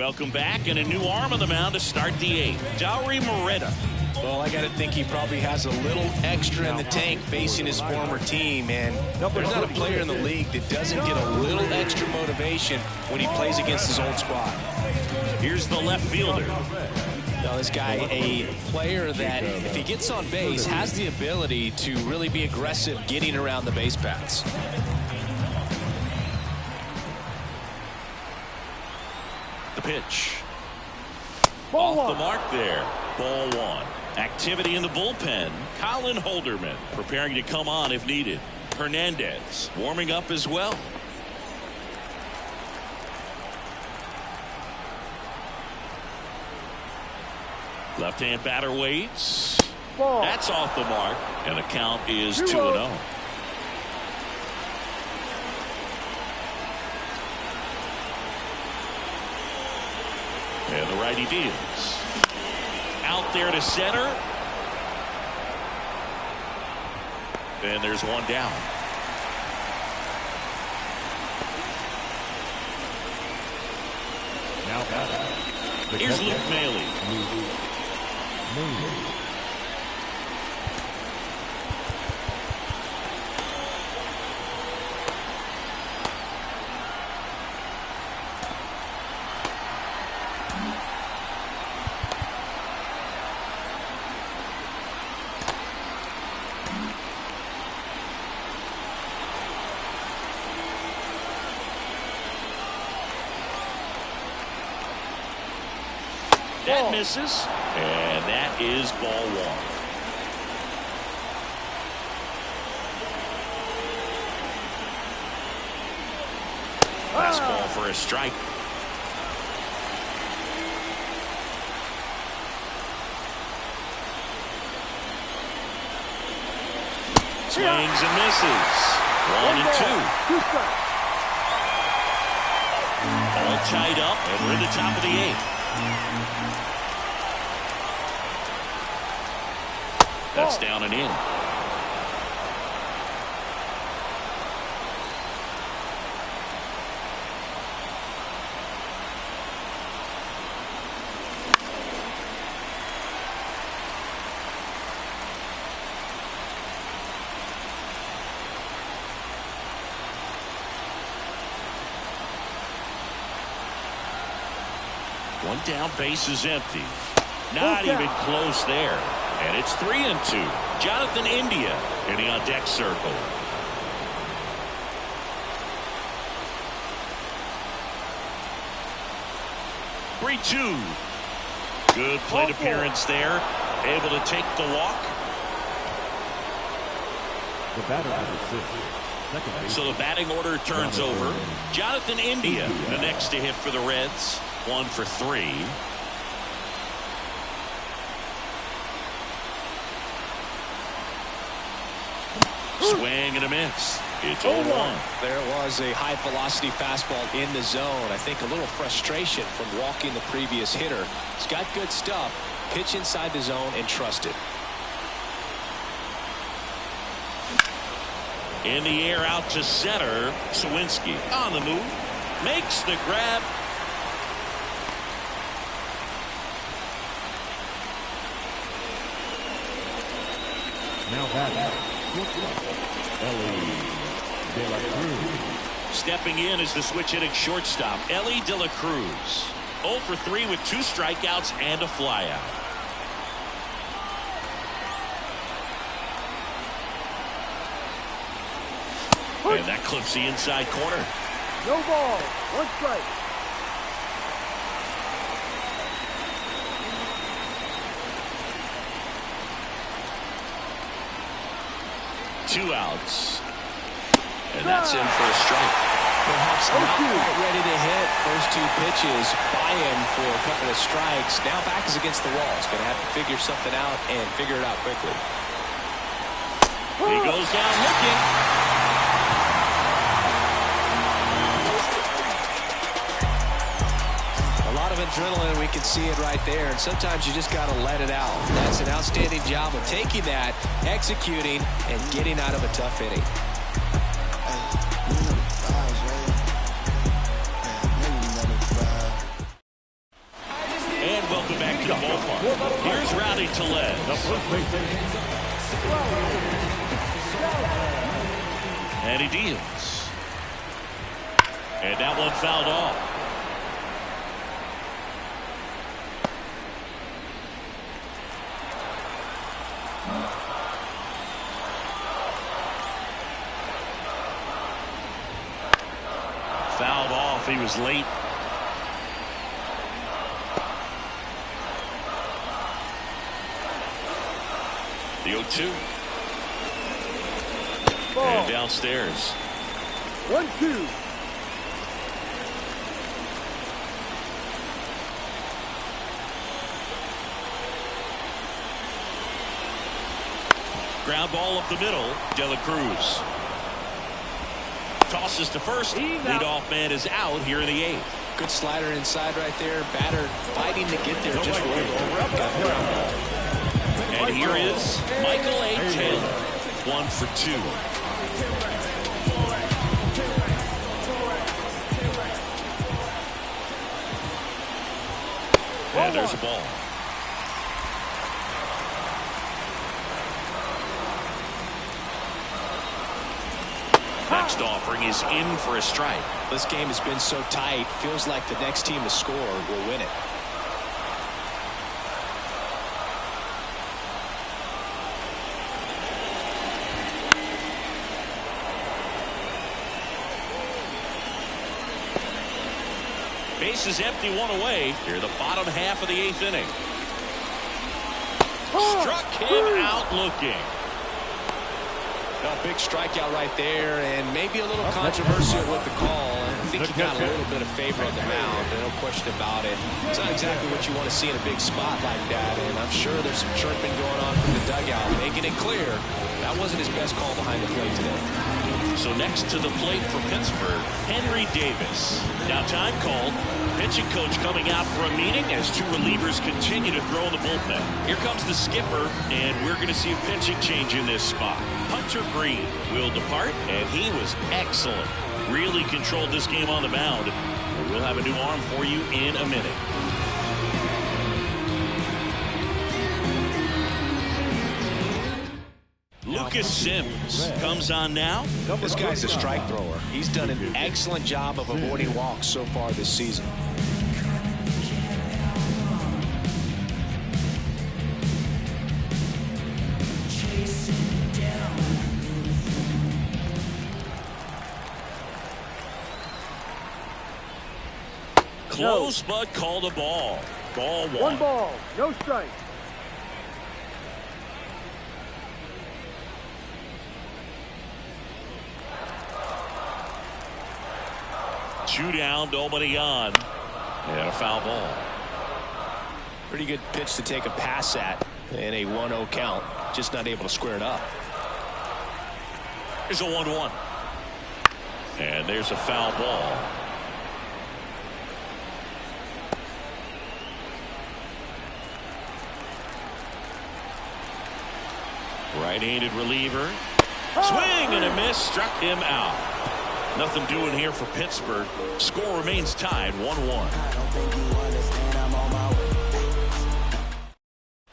Welcome back, and a new arm on the mound to start the eighth. Dowry Moretta. Well, I got to think he probably has a little extra in the tank facing his former team, and there's not a player in the league that doesn't get a little extra motivation when he plays against his old squad. Here's the left fielder. Now, this guy, a player that, if he gets on base, has the ability to really be aggressive getting around the base paths. The pitch. Ball Off the one. mark there. Ball one. Activity in the bullpen. Colin Holderman preparing to come on if needed. Hernandez warming up as well. Left-hand batter waits. Ball. That's off the mark, and the count is 2-0. And the righty deals. Out there to center. And there's one down. Here's Luke Maley. That misses, and that is ball one. Fastball for a strike. Swings and misses. 1-2. All tied up, and we're in the top of the eighth. That's down and in. One down, base is empty. Not even close there. And it's 3-2. Jonathan India hitting on deck circle. Three-2. Good plate appearance there. Able to take the walk. The batter number 6. Second base. So the batting order turns over. Jonathan India, the next to hit for the Reds. 1 for 3. Swing and a miss. It's 0-1. There was a high velocity fastball in the zone. I think a little frustration from walking the previous hitter. He's got good stuff. Pitch inside the zone and trust it. In the air out to center. Sawinski on the move. Makes the grab. Now batting. Ellie De La Cruz. Stepping in is the switch hitting shortstop, Ellie De La Cruz. 0 for 3 with 2 strikeouts and a flyout. And that clips the inside corner. No ball. 1 strike. Two outs. And that's in for a strike. Perhaps not quite ready to hit. First 2 pitches by him for a couple of strikes. Now back is against the wall. He's going to have to figure something out and figure it out quickly. He goes down looking. A lot of adrenaline, we can see it right there, and sometimes you just got to let it out. That's an outstanding job of taking that, executing, and getting out of a tough inning. to Led. The first baseman, And he deals. And that one fouled off. Fouled off. He was late. The 0-2. And downstairs. 1-2. Ground ball up the middle. De La Cruz tosses to first. Leadoff man is out here in the 8th. Good slider inside right there. Batter fighting to get there. Just and here is Michael A. Taylor. 1 for 2. And there's a ball. Next offering is in for a strike. This game has been so tight. Feels like the next team to score will win it. Base is empty, 1 away. Here the bottom half of the 8th inning. Struck him out looking. A big strikeout right there, and maybe a little controversial with the call. I think he got a little bit of favor on the mound, no question about it. It's not exactly what you want to see in a big spot like that, and I'm sure there's some chirping going on from the dugout, making it clear that wasn't his best call behind the plate today. So next to the plate for Pittsburgh, Henry Davis. Now time called. Pitching coach coming out for a meeting as 2 relievers continue to throw in the bullpen. Here comes the skipper, and we're going to see a pitching change in this spot. Hunter Green will depart, and he was excellent. Really controlled this game on the mound. We'll have a new arm for you in a minute. Lucas Sims comes on now. This guy's a strike thrower. He's done an excellent job of avoiding walks so far this season. Close, but called a ball. Ball 1. 1 ball, no strike. Two down, nobody on. And a foul ball. Pretty good pitch to take a pass at in a 1-0 count. Just not able to square it up. There's a 1-1. And there's a foul ball. Right-handed reliever. Swing and a miss. Struck him out. Nothing doing here for Pittsburgh. Score remains tied 1-1.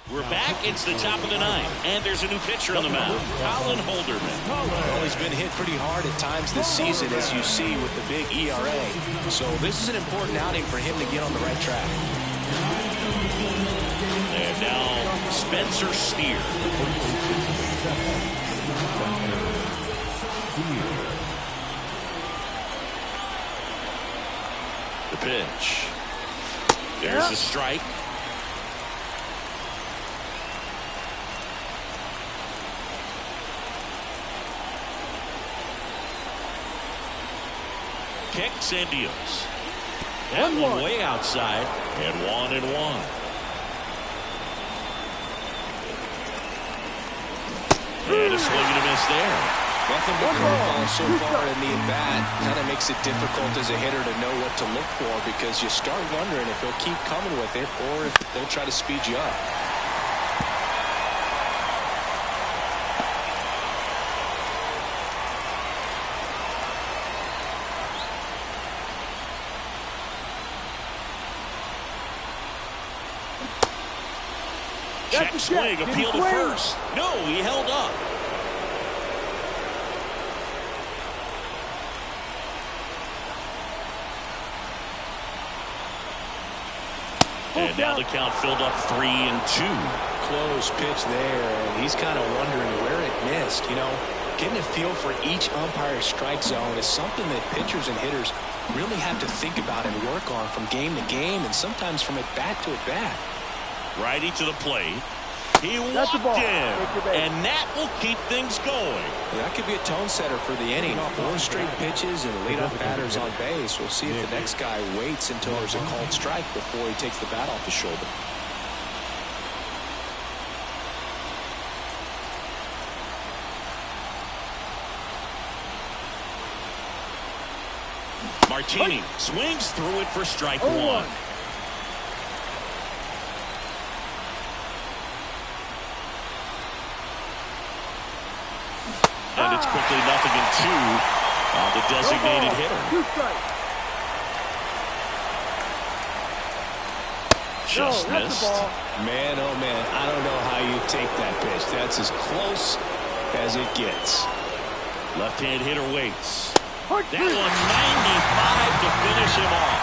We're back. It's the top of the 9th. And there's a new pitcher on the mound. Colin Holderman. Well, he's been hit pretty hard at times this season, as you see with the big ERA. So this is an important outing for him to get on the right track. And now Spencer Steer. The pitch. There's the strike. Kicks and deals. That one way outside. And 1-1. And a swing and a miss there. Nothing but curveballs so far in the at-bat. Kind of makes it difficult as a hitter to know what to look for, because you start wondering if he'll keep coming with it or if they'll try to speed you up. Check swing, appeal to first. No, he held up. And now the count filled up 3-2. Close pitch there, and he's kind of wondering where it missed. You know, getting a feel for each umpire's strike zone is something that pitchers and hitters really have to think about and work on from game to game, and sometimes from at bat to at bat. Righty to the plate. He walked in, and that will keep things going. That could be a tone setter for the inning. 4 straight pitches and leadoff batters on base. We'll see if the next guy waits until there's a called strike before he takes the bat off his shoulder. Martini swings through it for strike 1. And it's quickly 0-2 on the designated hitter. Just missed. Man, oh man, I don't know how you take that pitch. That's as close as it gets. Left-hand hitter waits. That one 95 to finish him off.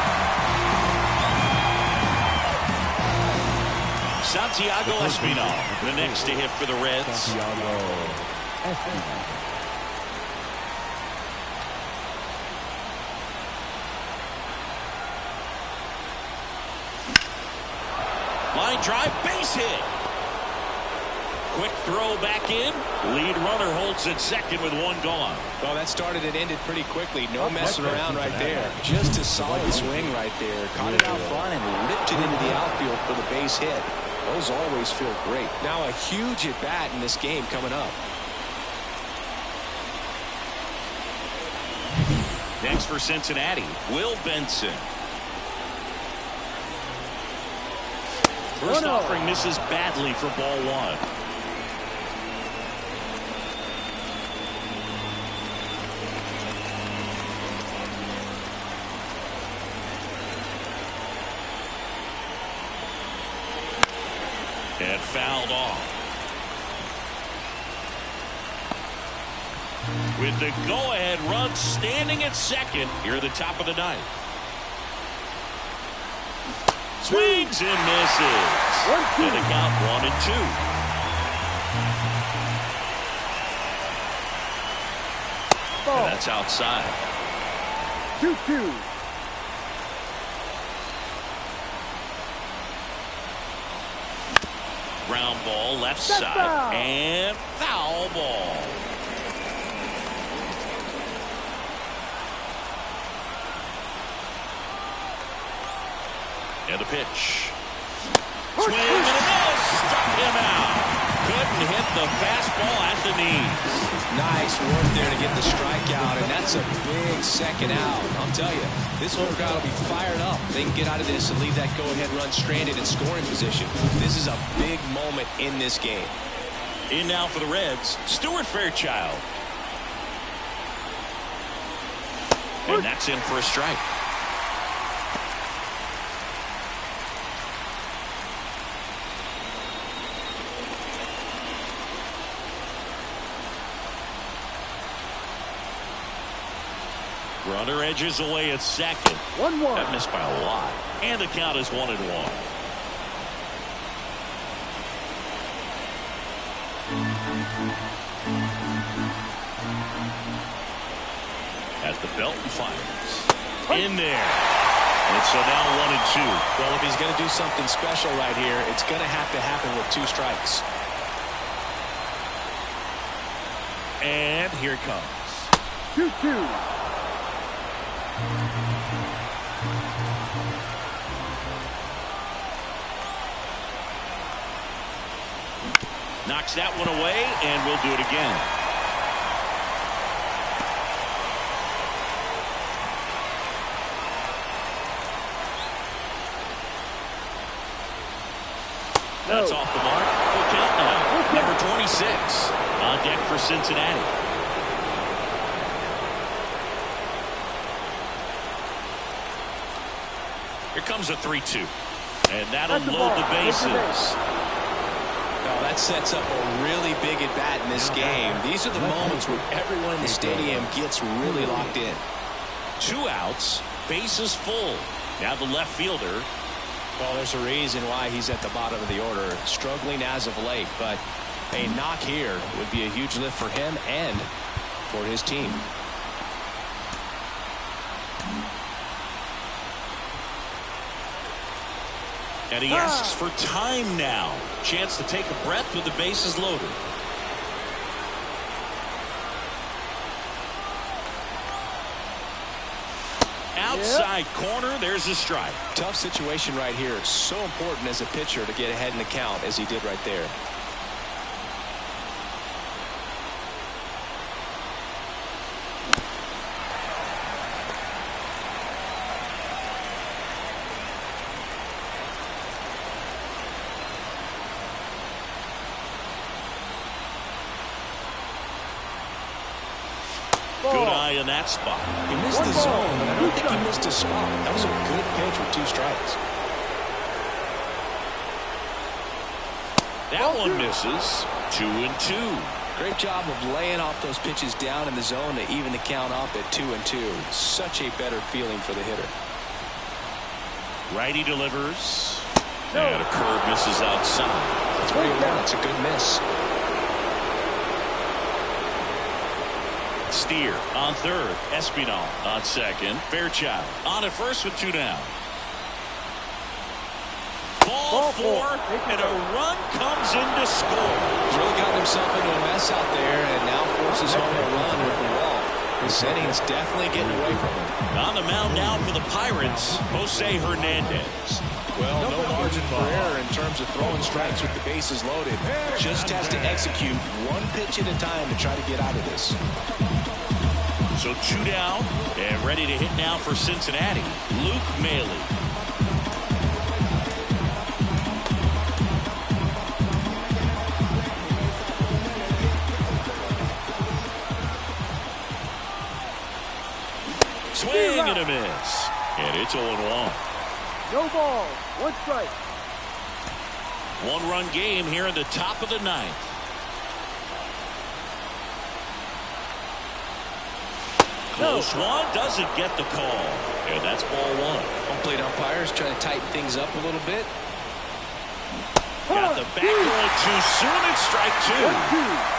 Santiago Espinal, the next to hit for the Reds. Line drive, base hit. Quick throw back in. Lead runner holds at second with 1 gone. Well, that started and ended pretty quickly. No messing around right there. Just a solid swing right there. Caught it out front and ripped it into the outfield for the base hit. Those always feel great. Now a huge at bat in this game coming up. Next for Cincinnati, Will Benson. First offering misses badly for ball 1. And fouled off. With the go-ahead run standing at second here at the top of the 9th. Swings and misses. And the count 1-2. And that's outside. 2-2. Ground ball left side. And foul ball. And the pitch. Swing and a miss. Struck him out. Couldn't hit the fastball at the knees. Nice work there to get the strikeout, and that's a big second out. I'll tell you, this workout will be fired up. They can get out of this and leave that go-ahead run stranded in scoring position. This is a big moment in this game. In now for the Reds, Stuart Fairchild. And that's in for a strike. Runner edges away at second. 1-1. That missed by a lot. And the count is 1-1. At the belt and fires. In there. And so now 1-2. Well, if he's going to do something special right here, it's going to have to happen with 2 strikes. And here it comes. 2-2. Knocks that one away, and we'll do it again. That's off the mark. Full count now. Number 26 on deck for Cincinnati. Here comes a 3-2. And that'll load the bases. Well, that sets up a really big at-bat in this game. These are the moments where everyone in the stadium gets really locked in. 2 outs, bases full. Now the left fielder. Well, there's a reason why he's at the bottom of the order. Struggling as of late, but a knock here would be a huge lift for him and for his team. And he asks for time now. Chance to take a breath with the bases loaded. Outside corner, there's a strike. Tough situation right here. So important as a pitcher to get ahead in the count as he did right there. Good eye in that spot. He missed the zone, but I don't think he missed a spot. That was a good pitch with 2 strikes. That one misses. 2-2. Great job of laying off those pitches down in the zone to even the count up at 2-2. Such a better feeling for the hitter. Righty delivers. And a curve misses outside. That's what you want. It's a good miss. Steer on third. Espinal on second. Fairchild on at first with 2 down. Ball 4, and a run comes in to score. He's really gotten himself into a mess out there and now forces home a run with the wall. His setting's definitely getting away from him. On the mound now for the Pirates, Jose Hernandez. Well, no margin for error in terms of throwing strikes with the bases loaded. Just has to execute one pitch at a time to try to get out of this. So 2 down and ready to hit now for Cincinnati, Luke Maile. Swing and a miss. And it's 0-1. No ball. 1 strike. 1-run game here in the top of the 9th. Close one, doesn't get the call. And that's ball 1. Home plate umpires trying to tighten things up a little bit. Got the back going too soon. It's strike 2.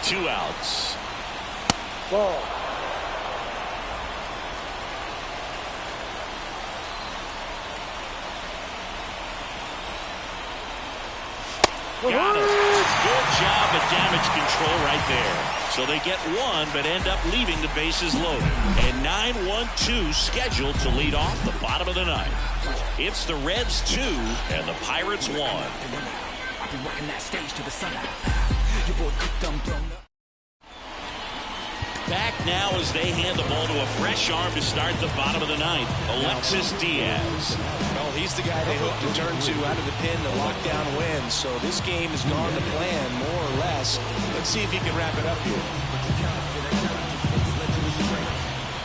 2 outs. Ball. Got it. Good job at damage control right there. So they get 1, but end up leaving the bases loaded. And 9-1-2 scheduled to lead off the bottom of the 9th. It's the Reds 2 and the Pirates 1. I've been working that stage to the sunlight. Your boy cooked, I'm blown up. Back now as they hand the ball to a fresh arm to start the bottom of the 9th. Alexis Diaz. Well, he's the guy they hope to turn to out of the pen to lock down wins. So this game has gone to plan, more or less. Let's see if he can wrap it up here.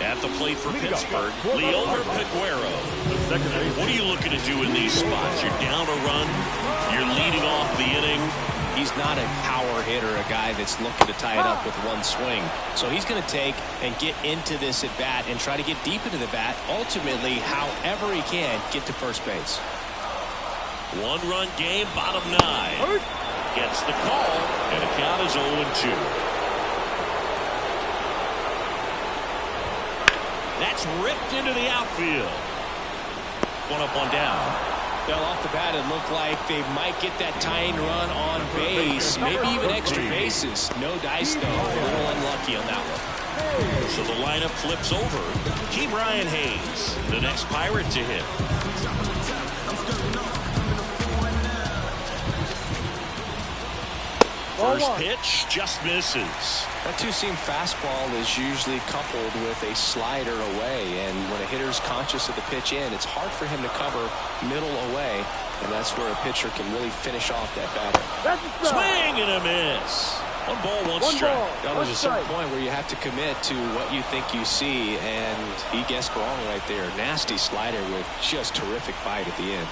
At the plate for Pittsburgh, Leomer Peguero. What are you looking to do in these spots? You're down a run. You're leading off the inning. He's not a power hitter, a guy that's looking to tie it up with one swing. So he's going to take and get into this at bat and try to get deep into the bat. Ultimately, however he can, get to first base. 1-run game, bottom 9. Gets the call, and the count is 0-2. That's ripped into the outfield. 1 up, 1 down. Well, off the bat, it looked like they might get that tying run on base, maybe even extra bases. No dice, though. A little unlucky on that one. So the lineup flips over. Keep Ryan Hayes, the next Pirate to hit. First pitch just misses. That two-seam fastball is usually coupled with a slider away, and when a hitter's conscious of the pitch in, it's hard for him to cover middle away, and that's where a pitcher can really finish off that batter. Swing and a miss. 1 ball, 1 One strike. ball, Now, one there's a certain strike. point where you have to commit to what you think you see, and he guessed wrong right there. Nasty slider with just terrific bite at the end.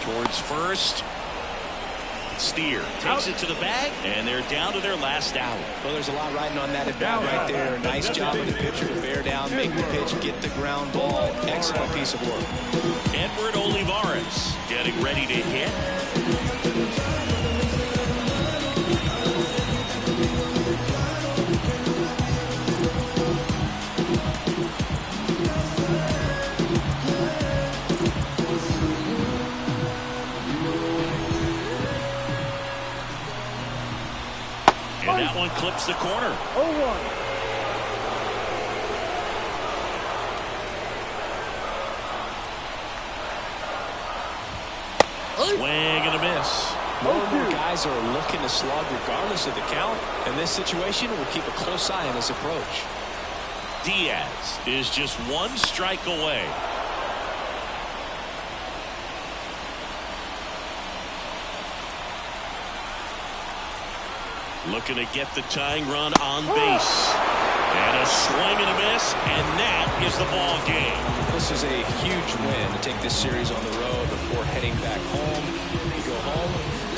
Towards first. Steer takes it to the bag, and they're down to their last out. Well, there's a lot riding on that at bat right there. Nice job of the pitcher to bear down, make the pitch, get the ground ball. Excellent piece of work. Edward Olivares getting ready to hit. And that one clips the corner. 0-1. Swing and a miss. More and more guys are looking to slug regardless of the count. In this situation, we'll keep a close eye on his approach. Diaz is just 1 strike away. Looking to get the tying run on base. And a swing and a miss, and that is the ball game. This is a huge win to take this series on the road before heading back home. You go home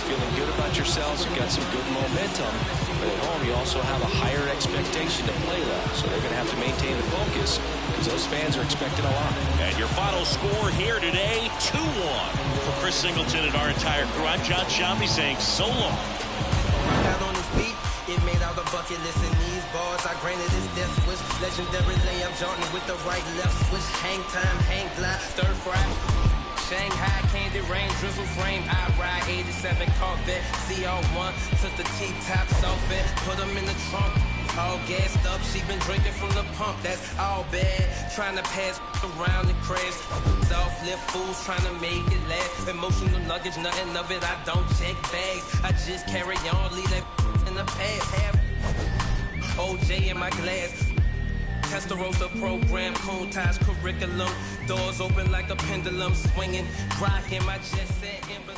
feeling good about yourselves. You've got some good momentum. But at home, you also have a higher expectation to play well. So they're going to have to maintain the focus because those fans are expecting a lot. And your final score here today, 2-1. For Chris Singleton and our entire crew, I'm John Shambi saying so long. Out on his feet, it made out the bucket list in these bars. I granted his death wish. Legendary layup, Jordan with the right left switch. Hang time, hang glide, stir fry. Shanghai candy rain, drizzle frame. I ride 87 Corvette, CR1. Took the T-tops off it, put them in the trunk. All gassed up, she been drinking from the pump. That's all bad. Trying to pass around the crash. Soft lip fools trying to make it last. Emotional luggage, nothing of it. I don't check bags. I just carry on, leave that in the past. Have OJ in my glass. Testarossa program, cool ties curriculum. Doors open like a pendulum, swinging, rocking my jet set emblem.